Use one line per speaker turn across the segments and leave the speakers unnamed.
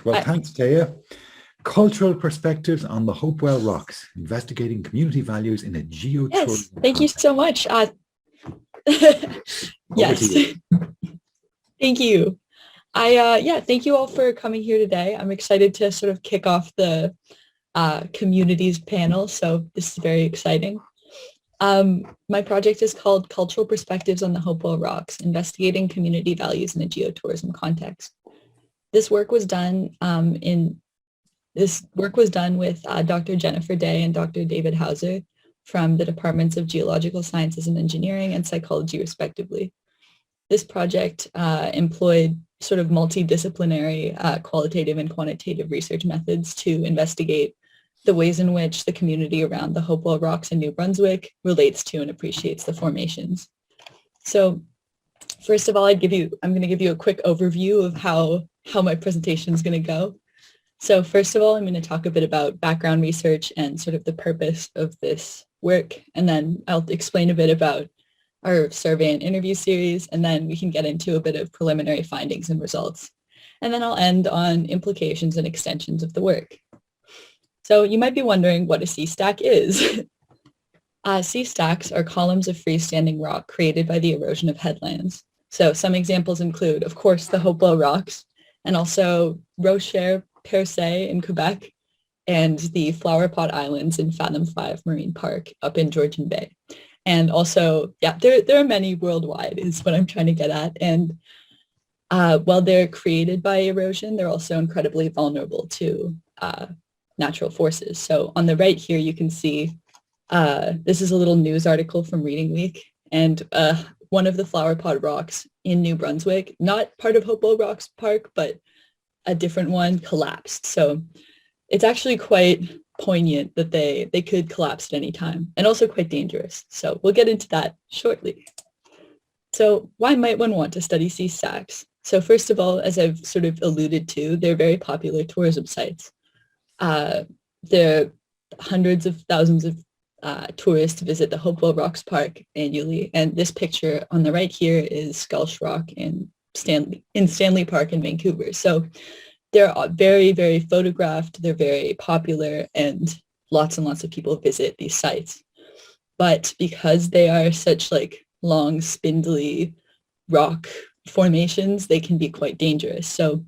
Well, thanks, Taya. Cultural perspectives on the Hopewell Rocks, investigating community values in a geotourism.
Yes, thank you so much. Yes, thank you. Thank you all for coming here today. I'm excited to sort of kick off the communities panel, so this is very exciting. My project is called Cultural Perspectives on the Hopewell Rocks, investigating community values in a geotourism context. This work was done with Dr. Jennifer Day and Dr. David Hauser from the Departments of Geological Sciences and Engineering and Psychology, respectively. This project employed sort of multidisciplinary qualitative and quantitative research methods to investigate the ways in which the community around the Hopewell Rocks in New Brunswick relates to and appreciates the formations. So first of all, I'm going to give you a quick overview of how my presentation is going to go. So first of all, I'm going to talk a bit about background research and sort of the purpose of this work. And then I'll explain a bit about our survey and interview series, and then we can get into a bit of preliminary findings and results. And then I'll end on implications and extensions of the work. So you might be wondering what a sea stack is. Sea stacks are columns of freestanding rock created by the erosion of headlands. So some examples include, of course, the Hopewell Rocks, and also Rocher-Percé in Quebec, and the Flower Pot Islands in Fathom 5 Marine Park up in Georgian Bay. And also, there are many worldwide is what I'm trying to get at. And while they're created by erosion, they're also incredibly vulnerable to natural forces. So on the right here, you can see, this is a little news article from Reading Week. And one of the Flower Pot Rocks in New Brunswick, not part of Hopewell Rocks Park, but a different one, collapsed. So it's actually quite poignant that they could collapse at any time, and also quite dangerous. So we'll get into that shortly. So why might one want to study sea stacks? So first of all, as I've sort of alluded to, they're very popular tourism sites. There are hundreds of thousands of tourists visit the Hopewell Rocks Park annually, and this picture on the right here is Sculch Rock in Stanley Park in Vancouver. So they're very, very photographed, they're very popular, and lots of people visit these sites. But because they are such like long, spindly rock formations, they can be quite dangerous. So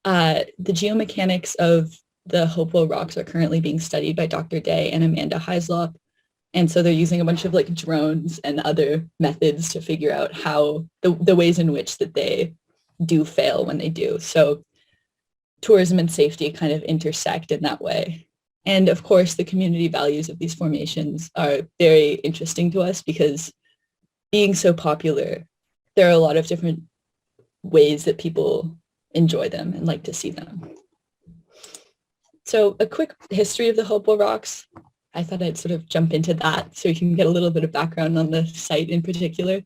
the geomechanics of the Hopewell Rocks are currently being studied by Dr. Day and Amanda Heislop. And so they're using a bunch of like drones and other methods to figure out how the ways in which that they do fail when they do. So tourism and safety kind of intersect in that way. And of course, the community values of these formations are very interesting to us because being so popular, there are a lot of different ways that people enjoy them and like to see them. So a quick history of the Hopewell Rocks. I thought I'd sort of jump into that so you can get a little bit of background on the site in particular.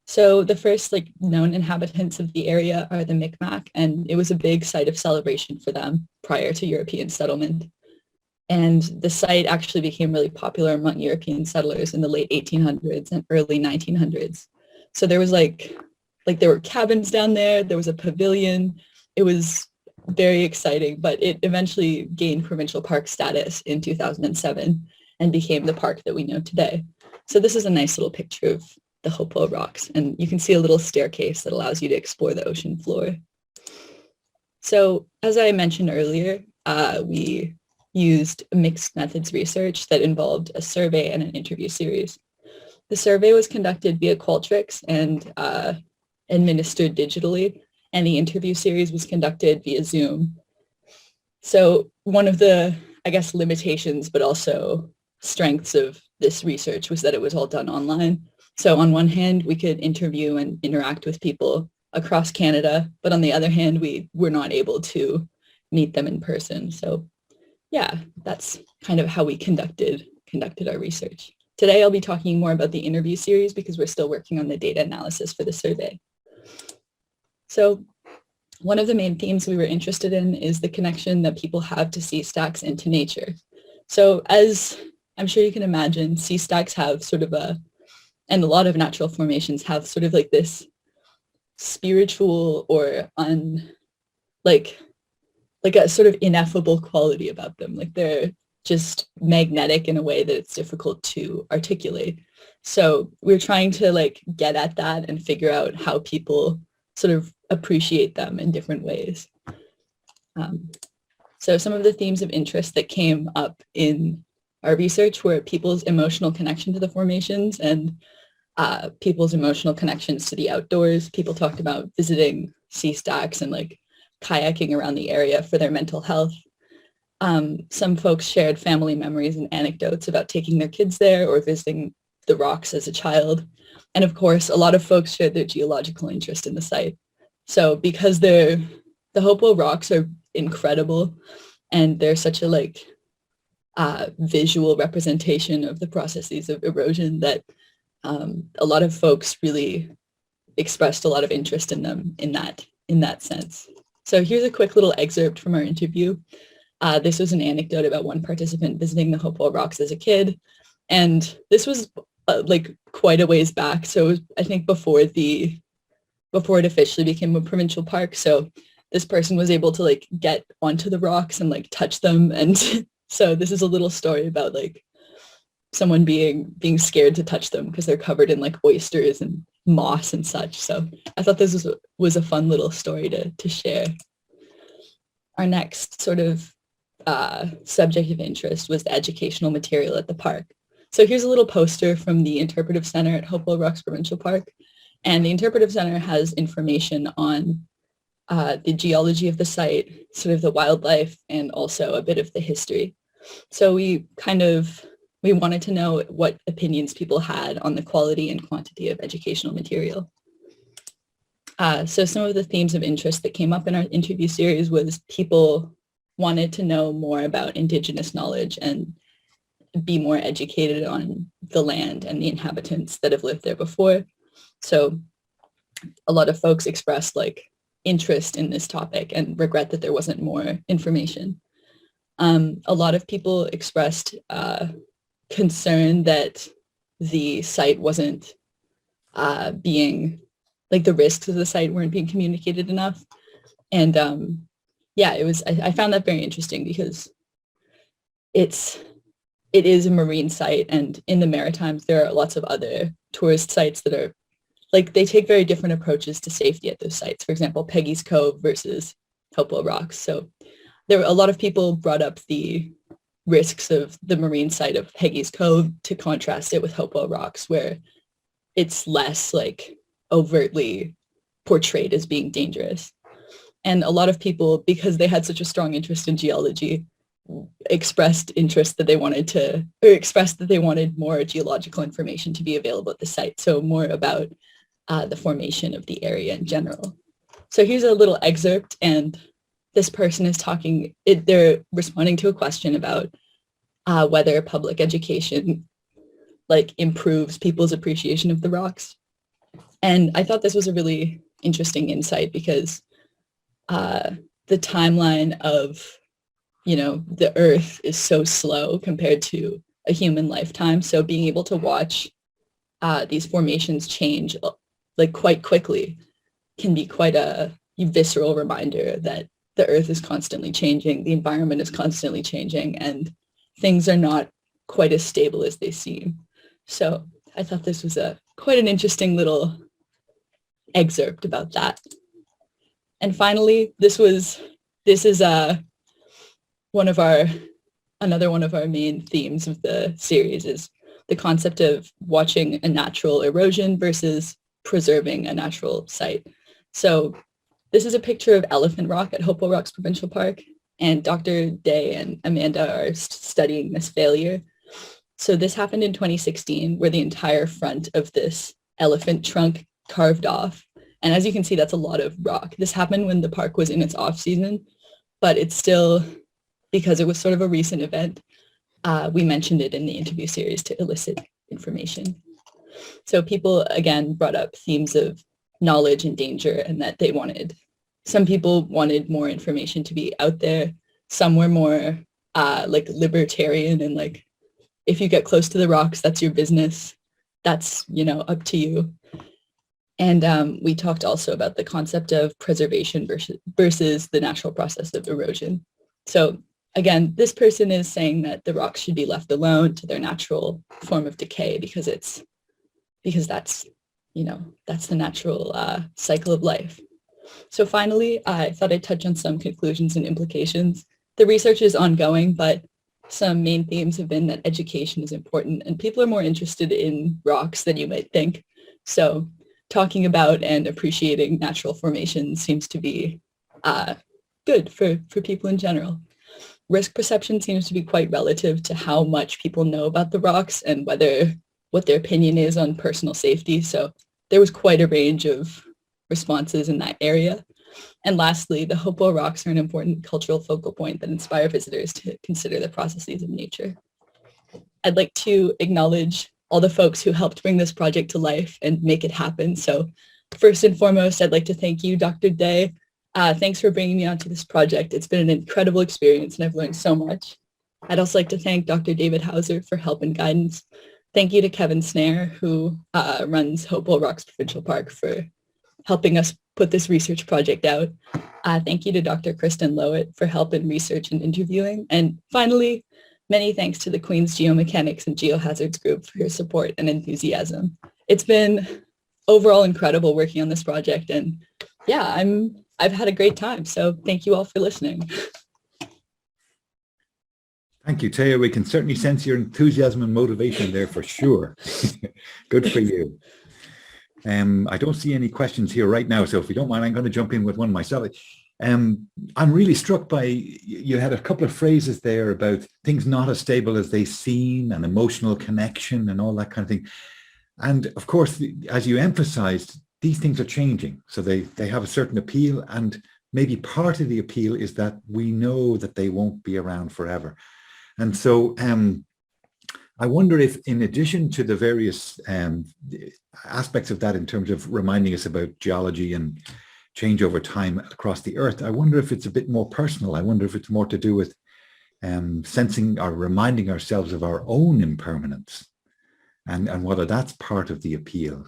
So the first like known inhabitants of the area are the Micmac, and it was a big site of celebration for them prior to European settlement. And the site actually became really popular among European settlers in the late 1800s and early 1900s. So there was like there were cabins down there, there was a pavilion. It was very exciting, but it eventually gained provincial park status in 2007 and became the park that we know today. So this is a nice little picture of the Hopewell Rocks, and you can see a little staircase that allows you to explore the ocean floor. So as I mentioned earlier, we used mixed methods research that involved a survey and an interview series. The survey was conducted via Qualtrics and administered digitally, and the interview series was conducted via Zoom. So one of the, I guess, limitations, but also strengths of this research was that it was all done online. So on one hand, we could interview and interact with people across Canada, but on the other hand, we were not able to meet them in person. So yeah, that's kind of how we conducted our research. Today, I'll be talking more about the interview series because we're still working on the data analysis for the survey. So one of the main themes we were interested in is the connection that people have to sea stacks and to nature. So as I'm sure you can imagine, sea stacks have sort of and a lot of natural formations have sort of like this spiritual or like a sort of ineffable quality about them. Like they're just magnetic in a way that it's difficult to articulate. So we're trying to like get at that and figure out how people sort of appreciate them in different ways. So some of the themes of interest that came up in our research were people's emotional connection to the formations and people's emotional connections to the outdoors. People talked about visiting sea stacks and like kayaking around the area for their mental health. Some folks shared family memories and anecdotes about taking their kids there or visiting the rocks as a child. And of course, a lot of folks shared their geological interest in the site. So because the Hopewell Rocks are incredible and they're such a like visual representation of the processes of erosion that a lot of folks really expressed a lot of interest in them in that sense. So here's a quick little excerpt from our interview. This was an anecdote about one participant visiting the Hopewell Rocks as a kid. And this was like quite a ways back. So it was, I think, before it officially became a provincial park. So this person was able to like get onto the rocks and like touch them. And so this is a little story about like someone being scared to touch them because they're covered in like oysters and moss and such. So I thought this was a fun little story to share. Our next sort of subject of interest was the educational material at the park. So here's a little poster from the Interpretive Center at Hopewell Rocks Provincial Park. And the Interpretive Center has information on the geology of the site, sort of the wildlife, and also a bit of the history. So we wanted to know what opinions people had on the quality and quantity of educational material. So some of the themes of interest that came up in our interview series was people wanted to know more about Indigenous knowledge and be more educated on the land and the inhabitants that have lived there before. So a lot of folks expressed like interest in this topic and regret that there wasn't more information. A lot of people expressed concern that the site wasn't being, like the risks of the site weren't being communicated enough. And yeah, I found that very interesting because it is a marine site, and in the Maritimes, there are lots of other tourist sites that are like, they take very different approaches to safety at those sites. For example, Peggy's Cove versus Hopewell Rocks. So there were a lot of people brought up the risks of the marine site of Peggy's Cove to contrast it with Hopewell Rocks, where it's less like overtly portrayed as being dangerous. And a lot of people, because they had such a strong interest in geology, expressed that they wanted more geological information to be available at the site. So more about the formation of the area in general. So here's a little excerpt, and this person is they're responding to a question about whether public education like improves people's appreciation of the rocks. And I thought this was a really interesting insight because the timeline of, the earth is so slow compared to a human lifetime. So being able to watch these formations change like quite quickly can be quite a visceral reminder that the earth is constantly changing, the environment is constantly changing, and things are not quite as stable as they seem. So I thought this was quite an interesting little excerpt about that. And finally, this is another one of our main themes of the series is the concept of watching a natural erosion versus preserving a natural site. So this is a picture of Elephant Rock at Hopewell Rocks Provincial Park, and Dr. Day and Amanda are studying this failure. So this happened in 2016, where the entire front of this elephant trunk carved off. And as you can see, that's a lot of rock. This happened when the park was in its off season, but it's still, because it was sort of a recent event, we mentioned it in the interview series to elicit information. So people, again, brought up themes of knowledge and danger, and that some people wanted more information to be out there. Some were more like libertarian and like, if you get close to the rocks, that's your business. That's, up to you. And we talked also about the concept of preservation versus the natural process of erosion. So again, this person is saying that the rocks should be left alone to their natural form of decay because that's, that's the natural cycle of life. So finally, I thought I'd touch on some conclusions and implications. The research is ongoing, but some main themes have been that education is important and people are more interested in rocks than you might think. So talking about and appreciating natural formations seems to be good for people in general. Risk perception seems to be quite relative to how much people know about the rocks and what their opinion is on personal safety. So there was quite a range of responses in that area. And lastly, the Hopewell Rocks are an important cultural focal point that inspire visitors to consider the processes of nature. I'd like to acknowledge all the folks who helped bring this project to life and make it happen. So first and foremost, I'd like to thank you, Dr. Day. Thanks for bringing me onto this project. It's been an incredible experience and I've learned so much. I'd also like to thank Dr. David Hauser for help and guidance. Thank you to Kevin Snare, who runs Hopewell Rocks Provincial Park, for helping us put this research project out. Thank you to Dr. Kristen Lowett for help in research and interviewing. And finally, many thanks to the Queen's Geomechanics and Geohazards group for your support and enthusiasm. It's been overall incredible working on this project. And yeah, I've had a great time. So thank you all for listening.
Thank you, Taya. We can certainly sense your enthusiasm and motivation there for sure. Good for you. I don't see any questions here right now, so if you don't mind, I'm going to jump in with one myself. I'm really struck by, you had a couple of phrases there about things not as stable as they seem and emotional connection and all that kind of thing. And of course, as you emphasized, these things are changing. So they have a certain appeal, and maybe part of the appeal is that we know that they won't be around forever. And so I wonder if, in addition to the various aspects of that in terms of reminding us about geology and change over time across the earth, I wonder if it's a bit more personal. I wonder if it's more to do with sensing or reminding ourselves of our own impermanence and whether that's part of the appeal.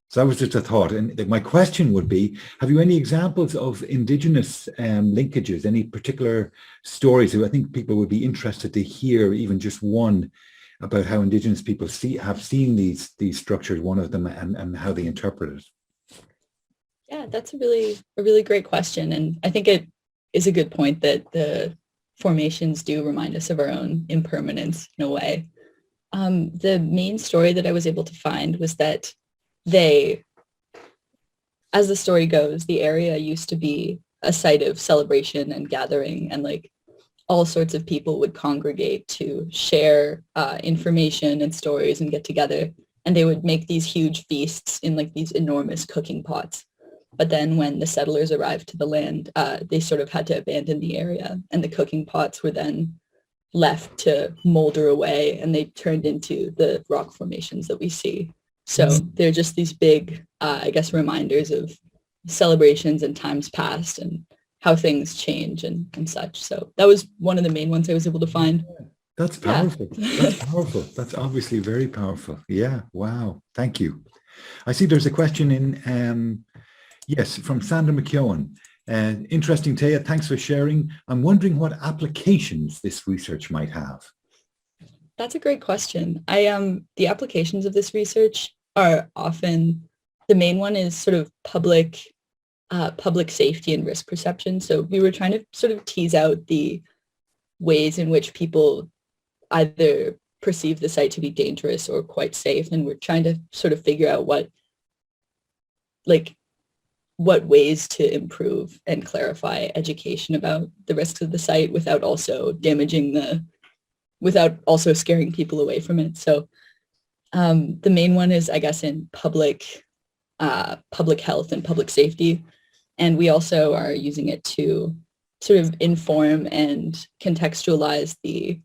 So that was just a thought. And my question would be, have you any examples of Indigenous linkages, any particular stories? I think people would be interested to hear even just one about how Indigenous people have seen these structures, one of them, and how they interpret it.
Yeah, that's a really great question. And I think it is a good point that the formations do remind us of our own impermanence in a way. The main story that I was able to find was that as the story goes, the area used to be a site of celebration and gathering, and like all sorts of people would congregate to share information and stories and get together. And they would make these huge feasts in like these enormous cooking pots. But then when the settlers arrived to the land, they sort of had to abandon the area, and the cooking pots were then left to molder away, and they turned into the rock formations that we see. So they're just these big, I guess, reminders of celebrations and times past and how things change and such. So that was one of the main ones I was able to find.
That's powerful. Yeah. That's powerful. That's obviously very powerful. Yeah. Wow. Thank you. I see there's a question in, yes, from Sandra McKeown. Interesting, Taya. Thanks for sharing. I'm wondering what applications this research might have.
That's a great question. The applications of this research are often, the main one is sort of public safety and risk perception. So we were trying to sort of tease out the ways in which people either perceive the site to be dangerous or quite safe. And we're trying to sort of figure out what ways to improve and clarify education about the risks of the site without also without also scaring people away from it. So the main one is, I guess, in public health and public safety. And we also are using it to sort of inform and contextualize the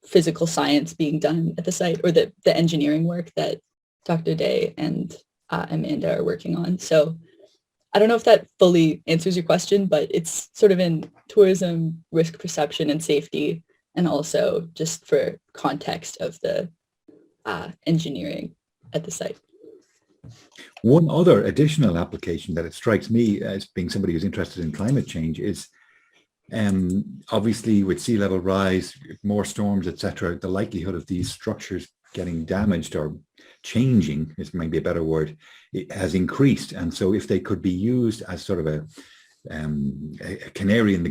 physical science being done at the site, or the engineering work that Dr. Day and Amanda are working on. So I don't know if that fully answers your question, but it's sort of in tourism, risk perception and safety, and also just for context of the engineering at the site.
One other additional application that it strikes me as being somebody who's interested in climate change is obviously with sea level rise, more storms, etc., the likelihood of these structures getting damaged or changing, is maybe a better word, it has increased. And so if they could be used as sort of a canary in the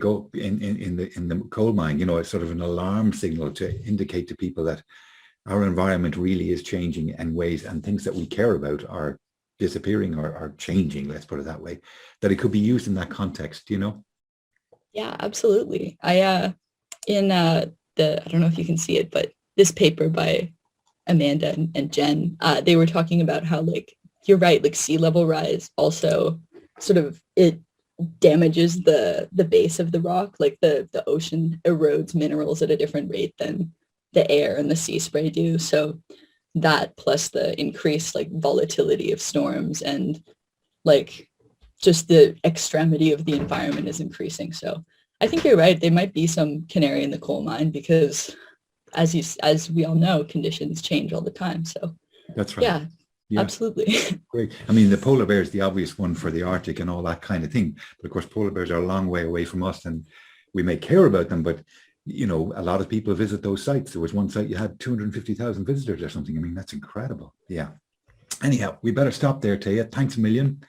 coal mine, you know, it's sort of an alarm signal to indicate to people that our environment really is changing in ways, and things that we care about are disappearing or are changing, let's put it that way, that it could be used in that context, you know?
Yeah, absolutely. I don't know if you can see it, but this paper by Amanda and Jen, they were talking about how, like, you're right, like sea level rise also sort of, it damages the base of the rock, like the ocean erodes minerals at a different rate than the air and the sea spray do. So that plus the increased like volatility of storms and like just the extremity of the environment is increasing. So I think you're right. There might be some canary in the coal mine because as we all know, conditions change all the time. So
That's right.
Yeah. Absolutely.
Great. I mean, the polar bear is the obvious one for the Arctic and all that kind of thing. But of course, polar bears are a long way away from us, and we may care about them, but you know, a lot of people visit those sites. There was one site you had 250,000 visitors or something. I mean, that's incredible. Yeah. Anyhow, we better stop there, Taya. Thanks a million.